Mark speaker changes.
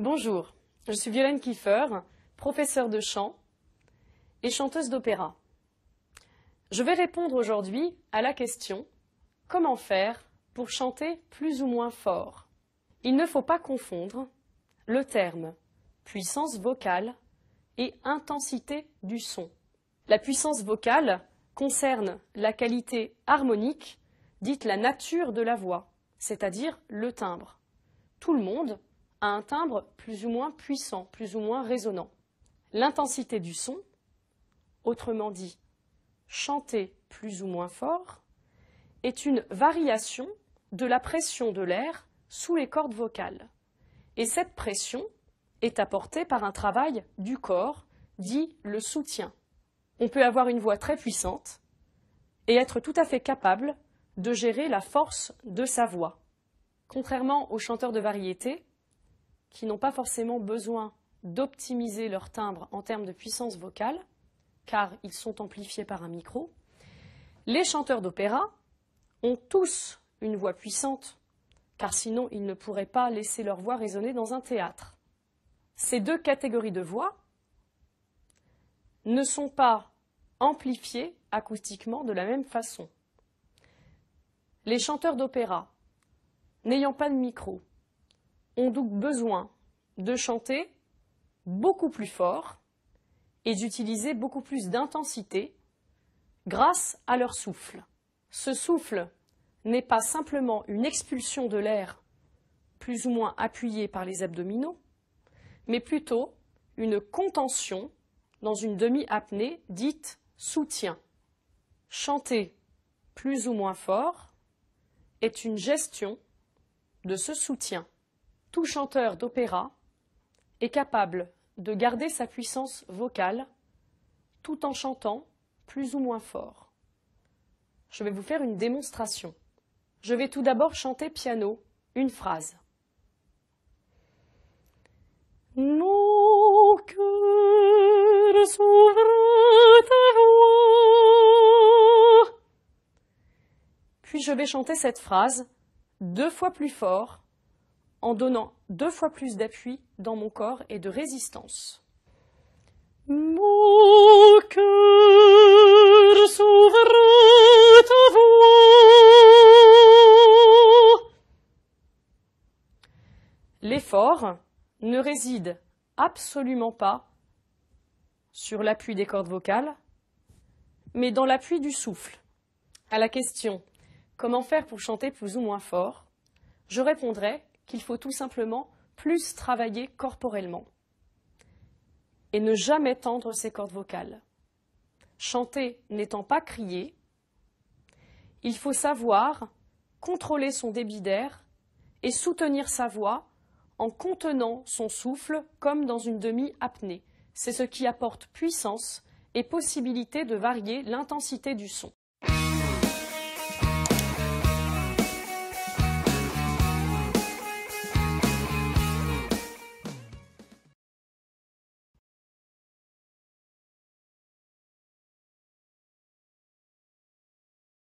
Speaker 1: Bonjour, je suis Violaine Kiefer, professeure de chant et chanteuse d'opéra. Je vais répondre aujourd'hui à la question « Comment faire pour chanter plus ou moins fort ?» Il ne faut pas confondre le terme puissance vocale et intensité du son. La puissance vocale concerne la qualité harmonique, dite la nature de la voix, c'est-à-dire le timbre. Tout le monde a un timbre plus ou moins puissant, plus ou moins résonnant. L'intensité du son, autrement dit, chanter plus ou moins fort, est une variation de la pression de l'air sous les cordes vocales. Et cette pression est apportée par un travail du corps, dit le soutien. On peut avoir une voix très puissante et être tout à fait capable de gérer la force de sa voix. Contrairement aux chanteurs de variété, qui n'ont pas forcément besoin d'optimiser leur timbre en termes de puissance vocale, car ils sont amplifiés par un micro, les chanteurs d'opéra ont tous une voix puissante, car sinon ils ne pourraient pas laisser leur voix résonner dans un théâtre. Ces deux catégories de voix ne sont pas amplifiées acoustiquement de la même façon. Les chanteurs d'opéra, n'ayant pas de micro, ont donc besoin de chanter beaucoup plus fort et d'utiliser beaucoup plus d'intensité grâce à leur souffle. Ce souffle n'est pas simplement une expulsion de l'air plus ou moins appuyée par les abdominaux, mais plutôt une contention dans une demi-apnée dite soutien. Chanter plus ou moins fort est une gestion de ce soutien. Tout chanteur d'opéra est capable de garder sa puissance vocale tout en chantant plus ou moins fort. Je vais vous faire une démonstration. Je vais tout d'abord chanter piano une phrase. Nos cœurs s'ouvrent à vous. Puis je vais chanter cette phrase 2 fois plus fort, en donnant 2 fois plus d'appui dans mon corps et de résistance. Mon cœur s'ouvre à vous. L'effort ne réside absolument pas sur l'appui des cordes vocales, mais dans l'appui du souffle. À la question « Comment faire pour chanter plus ou moins fort ?», je répondrai qu'il faut tout simplement plus travailler corporellement et ne jamais tendre ses cordes vocales. Chanter n'étant pas crier, il faut savoir contrôler son débit d'air et soutenir sa voix en contenant son souffle comme dans une demi-apnée. C'est ce qui apporte puissance et possibilité de varier l'intensité du son.